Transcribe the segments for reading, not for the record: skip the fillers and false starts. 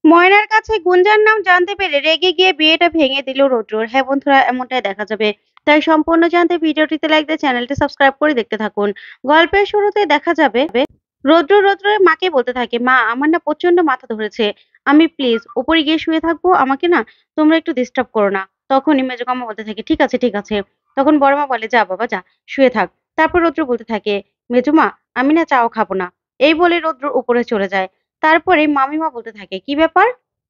ময়নার কাছে গুঞ্জার নাম জানতে পেরে রেগে গিয়ে বিয়েটা ভেঙে দিল রুদ্রর। হ্যাঁ বন্ধুরা, এমনটাই দেখা যাবে। তাই সম্পূর্ণ জানতে ভিডিওটিতে লাইক দিয়ে চ্যানেলটি সাবস্ক্রাইব করে দেখতে থাকুন। গল্পের শুরুতে দেখা যাবে রুদ্রের মাকে বলতে থাকে, মা আমার না প্রচন্ড মাথা ধরেছে, আমি প্লিজ উপরে গিয়ে শুয়ে থাকবো, আমাকে না তোমরা একটু ডিস্টার্ব করো না। তখনই মেজকাম্মা বলতে থাকে, ঠিক আছে ঠিক আছে। তখন বড় মা বলে, যা বাবা যা, শুয়ে থাক। তারপর রুদ্র বলতে থাকে, মেজমা আমি না চাও খাবো না। এই বলে রুদ্র উপরে চলে যায়। তারপরে মামিমা বলতে থাকে, কি ব্যাপার,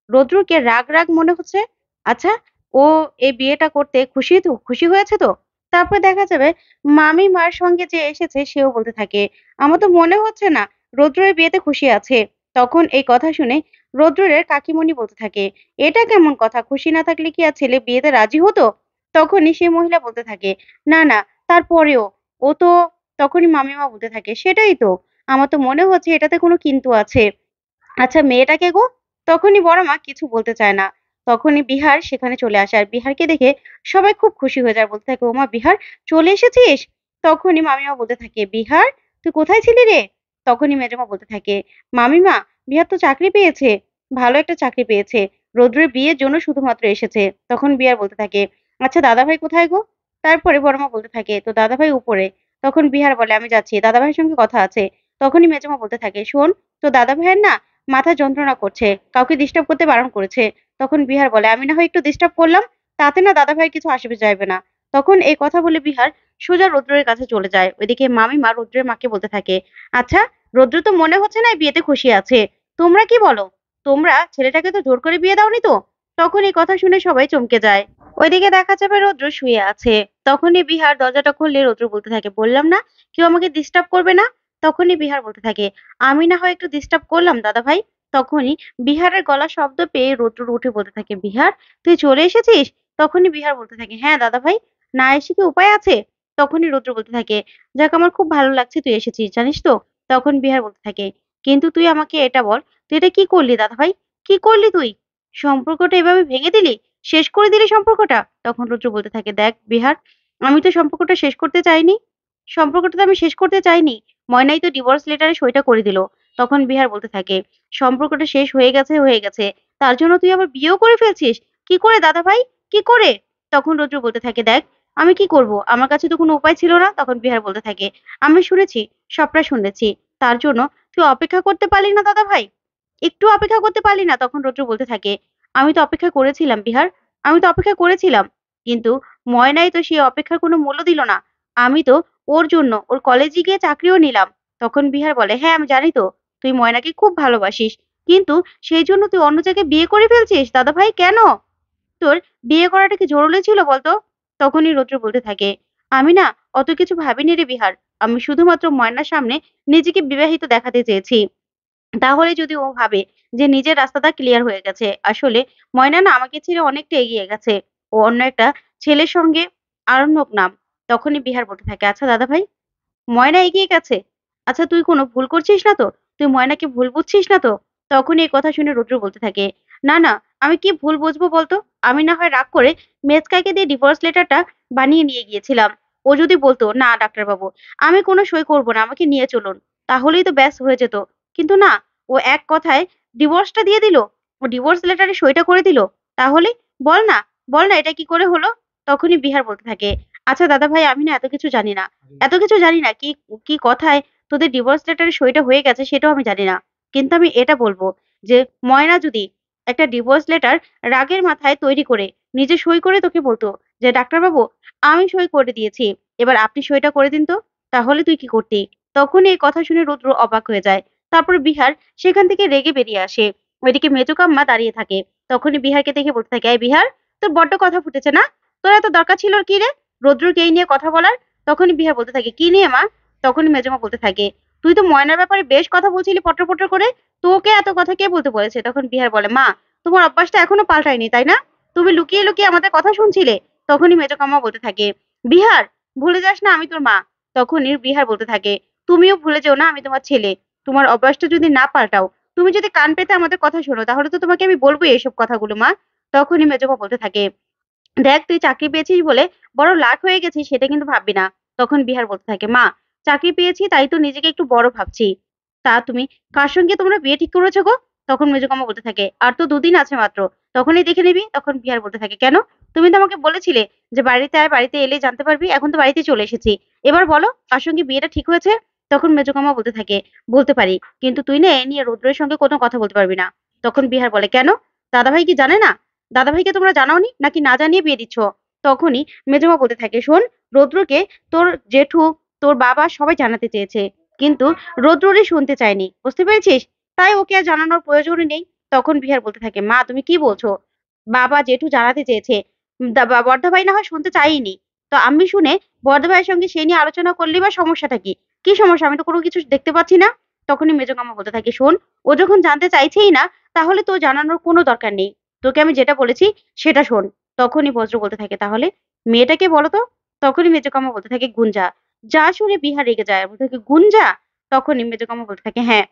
রুদ্রকে রাগ রাগ মনে হচ্ছে। আচ্ছা, ও এই বিয়েটা করতে খুশি হয়েছে তো? তারপর দেখা যাবে মামিমার সঙ্গে যে এসেছে সেও বলতে থাকে, আমার তো মনে হচ্ছে না রুদ্র এই বিয়েতে খুশি আছে। তখন এই কথা শুনে রুদ্রের কাকিমণি বলতে থাকে, এটা কেমন কথা, খুশি না থাকলে কি আর ছেলে বিয়েতে রাজি হতো? তখনই সেই মহিলা বলতে থাকে, না না, তারপরেও ও তো। তখনই মামিমা বলতে থাকে, সেটাই তো, আমার তো মনে হচ্ছে এটাতে কোনো কিন্তু আছে। আচ্ছা মেয়েটা কে গো? তখনই বড় মা কিছু বলতে চায় না। তখনই বিহার সেখানে চলে আসে। আর বিহারকে দেখে সবাই খুব খুশি হয়ে যায়। বলতে থাকে, ওমা বিহার, চলে এসেছিস? তখনই মামিমা বলতে থাকে, বিহার তুই কোথায় ছিলি রে? তখনই মেজমা বলতে থাকে, মামিমা বিহার তো চাকরি পেয়েছে, ভালো একটা চাকরি পেয়েছে, রৌদ্রের বিয়ের জন্য শুধুমাত্র এসেছে। তখন বিহার বলতে থাকে, আচ্ছা দাদাভাই কোথায় গো? তারপরে বড় মা বলতে থাকে, তো দাদাভাই উপরে। তখন বিহার বলে, আমি যাচ্ছি, দাদাভাইয়ের সঙ্গে কথা আছে। তখনই মেজমা বলতে থাকে, শোন, তো দাদাভাইয়ের না মাথা যন্ত্রণা করছে, কাউকে ডিস্টার্ব করতে বারণ করেছে। তখন বিহার বলে, আমি না হয় একটু ডিস্টার্ব করলাম, তাতে না দাদা ভাইয়ের কিছু আসবে যাইবে না। তখন এই কথা বলে বিহার সোজা রুদ্রের কাছে চলে যায়। ওইদিকে মামিমা রুদ্রের মাকে বলতে থাকে, আচ্ছা রুদ্র তো মনে হচ্ছে না এই বিয়েতে খুশি আছে, তোমরা কি বলো? তোমরা ছেলেটাকে তো জোর করে বিয়ে দাওনি তো? তখন এই কথা শুনে সবাই চমকে যায়। ওইদিকে দেখা যাবে রুদ্র শুয়ে আছে। তখনই বিহার দরজাটা খুললে রুদ্র বলতে থাকে, বললাম না কেউ আমাকে ডিস্টার্ব করবে না। তখনই বিহার বলতে থাকে, আমি না হয় একটু ডিস্টার্ব করলাম দাদা ভাই। তখনই বিহারের গলার শব্দ পেয়ে রুদ্র উঠে বলতে থাকে, বিহার তুই চলে এসেছিস? তখনই বিহার বলতে থাকে, হ্যাঁ দাদা ভাই, না এসে কি উপায় আছে? তখনই রুদ্র বলতে থাকে, যাক আমার খুব ভালো লাগছে তুই এসেছিস, জানিস তো। তখন বিহার বলতে থাকে, কিন্তু তুই আমাকে এটা বল, তুই এটা কি করলি দাদা ভাই? কি করলি তুই? সম্পর্কটা এভাবে ভেঙে দিলি, শেষ করে দিলি সম্পর্কটা? তখন রুদ্র বলতে থাকে, দেখ বিহার, আমি তো সম্পর্কটা শেষ করতে চাইনি। সম্পর্কটা তো আমি শেষ করতে চাইনি, ময়নাই তো ডিভোর্স লেটারে সইটা করে দিল। তখন বিহার বলতে থাকে, সম্পর্কটা শেষ হয়ে গেছে, তার জন্য তুই আবার বিয়েও করে ফেলছিস? কি করে দাদা ভাই, কি করে? তখন রুদ্র বলতে থাকে, দেখ আমি কি করব, আমার কাছে তো কোনো উপায় ছিল না। তখন বিহার বলতে থাকে, আমি শুনেছি, সবটা শুনেছি, তার জন্য তুই অপেক্ষা করতে পারলি না দাদা ভাই, একটু অপেক্ষা করতে পারলি না? তখন রুদ্র বলতে থাকে, আমি তো অপেক্ষা করেছিলাম বিহার, আমি তো অপেক্ষা করেছিলাম, কিন্তু ময়নাই তো সেই অপেক্ষার কোনো মূল্য দিল না। আমি তো ওর জন্য ওর কলেজে গিয়ে চাকরিও নিলাম। তখন বিহার বলে, হ্যাঁ আমি জানি তো তুই ময়নাকে খুব ভালোবাসিস, কিন্তু সেই জন্য তুই অন্য জায়গায় বিয়ে করে ফেলছিস দাদা ভাই, কেন? তোর বিয়ে করাটা কি জরুরি ছিল বলতো? তখনই রুদ্র বলতে থাকে, আমি না অত কিছু ভাবিনি রে বিহার, আমি শুধুমাত্র ময়নার সামনে নিজেকে বিবাহিত দেখাতে চেয়েছি। তাহলে যদি ও ভাবে যে নিজের রাস্তাটা ক্লিয়ার হয়ে গেছে, আসলে ময়না না আমাকে ছেড়ে অনেকটা এগিয়ে গেছে, ও অন্য একটা ছেলের সঙ্গে, আরণ্যক নাম। তখনই বিহার বলতে থাকে, আচ্ছা দাদা ভাই, ময়না এগিয়ে গেছে? আচ্ছা তুই কোনো ভুল করছিস না তো? তুই ময়নাকে ভুল বুঝছিস না তো? তখন এই কথা শুনে রুদ্র বলতে থাকে, না না, আমি কি ভুল বুঝবো বলতো? আমি না হয় রাগ করে মেজকাইকে দিয়ে ডিভোর্স লেটারটা বানিয়ে নিয়ে গিয়েছিলাম। ও যদি বলতো, না ডাক্তারবাবু আমি কোনো সই করব না, আমাকে নিয়ে চলুন, তাহলেই তো ব্যাস হয়ে যেত। কিন্তু না, ও এক কথায় ডিভোর্সটা দিয়ে দিল, ও ডিভোর্স লেটারে সইটা করে দিল। তাহলে বল না, বল না এটা কি করে হলো? তখনই বিহার বলতে থাকে, আচ্ছা দাদা ভাই, আমি না এত কিছু জানি না, এত কিছু জানি না, কি কি কথায় তোদের ডিভোর্স লেটারে সইটা হয়ে গেছে সেটাও আমি জানি না। কিন্তু আমি এটা বলবো যে ময়না যদি একটা ডিভোর্স লেটার রাগের মাথায় তৈরি করে নিজে সই করে তোকে বলতো যে ডাক্তারবাবু আমি সই করে দিয়েছি, এবার আপনি সইটা করে দিন তো, তাহলে তুই কি করতি? তখন এই কথা শুনে রুদ্র অবাক হয়ে যায়। তারপর বিহার সেখান থেকে রেগে বেরিয়ে আসে। ওইদিকে মেজকাম্মা দাঁড়িয়ে থাকে। তখনই বিহারকে দেখে বলতে থাকে, এই বিহার, তোর বড্ড কথা ফুটেছে না? তোর এত দরকার ছিল কি রে রুদ্রকে এই নিয়ে কথা বলার? তখনই বিহার বলতে থাকে, কি নিয়ে মা? তখনই মেজমা বলতে থাকে, তুই তো ময়নার ব্যাপারে বেশ কথা বলছিলি পটর পটর করে, তোকে এত কথা কে বলতে বলেছে? তখন বিহার বলে, মা তোমার অভ্যাসটা এখনো পাল্টায়নি তাই না? তুমি লুকিয়ে লুকিয়ে আমাদের কথা শুনছিলে। তখনই মেজকাম্মা বলতে থাকে, বিহার ভুলে যাস না আমি তোর মা। তখনই বিহার বলতে থাকে, তুমিও ভুলে যেও না আমি তোমার ছেলে। তোমার অভ্যাসটা যদি না পাল্টাও, তুমি যদি কান পেতে আমাদের কথা শোনো, তাহলে তো তোমাকে আমি বলবোই এইসব কথাগুলো মা। তখনই মেজমা বলতে থাকে, দেখ তুই চাকরি পেয়েছিস বলে বড় লাট হয়ে গেছিস সেটা কিন্তু ভাববি না। তখন বিহার বলতে থাকে, মা চাকরি পেয়েছি তাই তো নিজেকে একটু বড় ভাবছি। তা তুমি কার সঙ্গে তোমরা বিয়ে ঠিক করেছো গো? তখন মেজকামা বলতে থাকে, আর তো 2 দিন আছে মাত্র, তখনই দেখে নিবি। তখন বিহার বলতে থাকে, কেন? তুমি তো আমাকে বলেছিলে যে বাড়িতে আয়, বাড়িতে এলে জানতে পারবি। এখন তো বাড়িতে চলে এসেছি, এবার বলো কার সঙ্গে বিয়েটা ঠিক হয়েছে? তখন মেজকামা বলতে থাকে, বলতে পারি, কিন্তু তুই না এ নিয়ে রুদ্রের সঙ্গে কোনো কথা বলতে পারবি না। তখন বিহার বলে, কেন? দাদাভাই কি জানে না? দাদাভাইকে তোমরা জানাওনি নাকি না জানিয়ে বিয়ে দিচ্ছ? তখনই মেজমা বলতে থাকে, শোন, রৌদ্রকে তোর জেঠু, তোর বাবা সবাই জানাতে চেয়েছে, কিন্তু রৌদ্ররই শুনতে চায়নি, বুঝতে পেরেছিস? তাই ওকে আর জানানোর প্রয়োজনই নেই। তখন বিহার বলতে থাকে, মা তুমি কি বলছো? বাবা জেঠু জানাতে চেয়েছে, বড়দা ভাই না হয় শুনতে চাইনি, তো আমি শুনে বড়দা ভাইয়ের সঙ্গে সেই নিয়ে আলোচনা করলি বা সমস্যাটা কি? কি সমস্যা? আমি তো কোনো কিছু দেখতে পাচ্ছি না। তখনই মেজমামা বলতে থাকে, শোন, ও যখন জানতে চাইছেই না, তাহলে তো জানানোর কোনো দরকার নেই। তোকে আমি যেটা বলেছি সেটা শোন। তখনই বজ্র বলতে থাকে, তাহলে মেয়েটাকে বলো তো। তখনই মেজকামা বলতে থাকে, গুঞ্জা। যা শুনে বিহার রেগে যায়, বলতে থাকে, গুঞ্জা? তখনই মেজকামা বলতে থাকে, হ্যাঁ,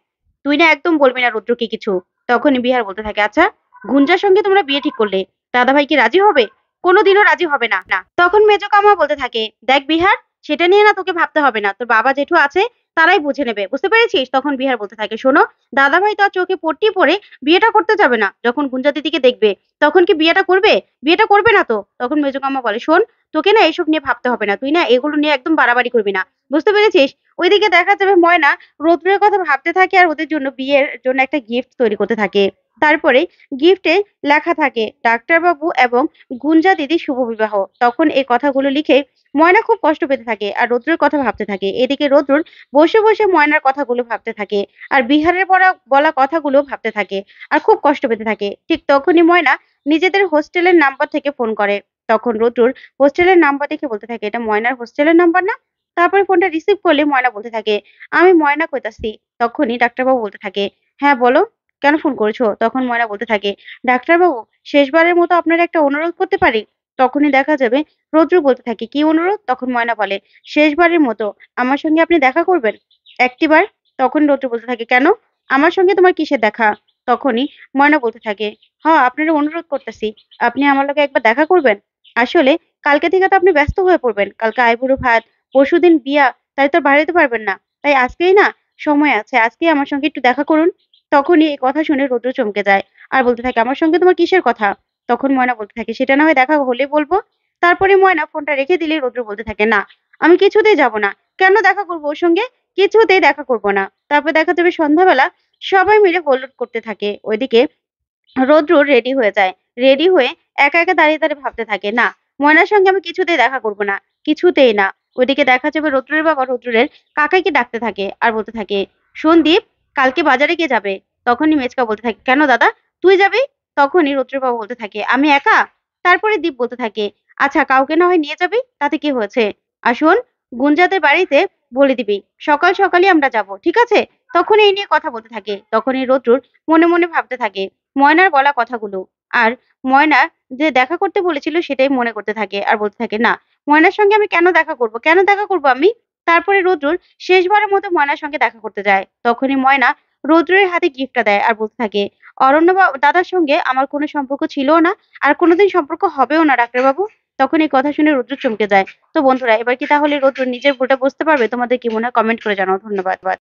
তুই না একদম বলবি না রুদ্রকে কিছু। তখনই বিহার বলতে থাকে, আচ্ছা, গুঞ্জার সঙ্গে তোমরা বিয়ে ঠিক করলে, দাদাভাই কি রাজি হবে? কোনোদিনও রাজি হবে না। না। তখন মেজকামা বলতে থাকে, দেখ বিহার, সেটা নিয়ে না তোকে ভাবতে হবে না, তোর বাবা জেঠু আছে, তারাই বুঝে নেবে, বুঝতে পেরেছিস? তখন বিহার বলতে থাকে, শোনো, দাদাভাই তো আর চোখে পট্টি পরে বিয়েটা করতে যাবে না। যখন গুঞ্জা দিদিকে দেখবে, তখন কি বিয়েটা করবে? বিয়েটা করবে না তো। তখন মেজকামা বলে, শোন, তোকে না এইসব নিয়ে ভাবতে হবে না, তুই না এগুলো নিয়ে একদম বাড়াবাড়ি করবি না, বুঝতে পেরেছিস? ওইদিকে দেখা যাবে ময়না রৌদ্রের কথা ভাবতে থাকে আর ওদের জন্য বিয়ের জন্য একটা গিফট তৈরি করতে থাকে। তারপরে গিফটে লেখা থাকে, ডাক্তারবাবু এবং গুঞ্জা দিদি শুভ বিবাহ। তখন এই কথাগুলো লিখে ময়না খুব কষ্ট পেতে থাকে আর রৌদ্রের কথা ভাবতে থাকে। এদিকে রৌদ্র বসে বসে ময়নার কথাগুলো ভাবতে থাকে আর বিহারের বলা বলা কথাগুলো ভাবতে থাকে আর খুব কষ্ট পেতে থাকে। ঠিক তখনই ময়না নিজেদের হোস্টেলের নাম্বার থেকে ফোন করে। তখন রৌদ্র হোস্টেলের নাম্বার দেখে বলতে থাকে, এটা ময়নার হোস্টেলের নাম্বার না? তারপরে ফোনটা রিসিভ করলে ময়না বলতে থাকে, আমি ময়না কইতাছি। তখনই ডাক্তারবাবু বলতে থাকে, হ্যাঁ বলো, কেন ফোন করেছো? তখন ময়না বলতে থাকে, ডাক্তারবাবু, শেষবারের মতো আপনার একটা অনুরোধ করতে পারি? তখনই দেখা যাবে রৌদ্র বলতে থাকে, কি অনুরোধ? তখন ময়না বলে, শেষবারের মতো আমার সঙ্গে আপনি দেখা করবেন একটিবার। তখন রৌদ্র বলতে থাকে, কেন? আমার সঙ্গে তোমার কিসের দেখা? তখনই ময়না বলতে থাকে, হ্যাঁ, আপনারা অনুরোধ করতেছি, আপনি আমার লগে একবার দেখা করবেন। আসলে কালকে থেকে তো আপনি ব্যস্ত হয়ে পড়বেন, কালকে আইবুড়ো ভাত, পরশুদিন বিয়া, তাই তো বাড়িতে পারবেন না। তাই আজকেই না, সময় আছে, আজকেই আমার সঙ্গে একটু দেখা করুন। তখনই এই কথা শুনে রৌদ্র চমকে যায় আর বলতে থাকে, আমার সঙ্গে তোমার কিসের কথা? তখন ময়না বলতে থাকে, সেটা না হয় দেখা হলে বলবো। তারপরে ময়না ফোনটা রেখে দিলে রৌদ্র বলতে থাকে, না, আমি কিছুতেই যাব না। কেন দেখা করবো ওর সঙ্গে? কিছুতেই দেখা করবো না। তারপর দেখা যাবে সন্ধ্যাবেলা সবাই মিলে গোলট করতে থাকে। ওইদিকে রৌদ্র রেডি হয়ে যায়। রেডি হয়ে একা একা দাঁড়িয়ে দাঁড়িয়ে ভাবতে থাকে, না, ময়নার সঙ্গে আমি কিছুতেই দেখা করবো না, কিছুতেই না। ওইদিকে দেখা যাবে রৌদ্রের বাবা রৌদ্রের কাকাইকে ডাকতে থাকে আর বলতে থাকে, শোন দীপ, কালকে বাজারে কে যাবে? তখনই মেচকা বলতে থাকে, কেন দাদা, তুই যাবি? তখনই রৌদ্রের বাবা বলতে থাকে, আমি একা? তারপরে দীপ বলতে থাকে, আচ্ছা, কাউকে না হয় নিয়ে যাবি, তাতে কি হয়েছে? আর শোন, গুঞ্জাদের বাড়িতে বলে দিবি সকাল সকালই আমরা যাব, ঠিক আছে? তখন এই নিয়ে কথা বলতে থাকে। তখনই রৌদ্র মনে মনে ভাবতে থাকে ময়নার বলা কথাগুলো। আর ময়না যে দেখা করতে বলেছিল সেটাই মনে করতে থাকে আর বলতে থাকে, না, ময়নার সঙ্গে আমি কেন দেখা করব, কেন দেখা করব আমি? তারপরে রৌদ্র শেষবারের মতো ময়নার সঙ্গে দেখা করতে যায়। তখনই ময়না রৌদ্রের হাতে গিফটটা দেয় আর বলতে থাকে, অরণ্য দাদার সঙ্গে আমার কোনো সম্পর্ক ছিলও না, আর কোনোদিন সম্পর্ক হবেও না ডাক্তারবাবু। তখন এই কথা শুনে রৌদ্র চমকে যায়। তো বন্ধুরা, এবার কি তাহলে রৌদ্র নিজের ভুলটা বুঝতে পারবে? তোমাদের কি মনে হয় কমেন্ট করে জানাও। ধন্যবাদ।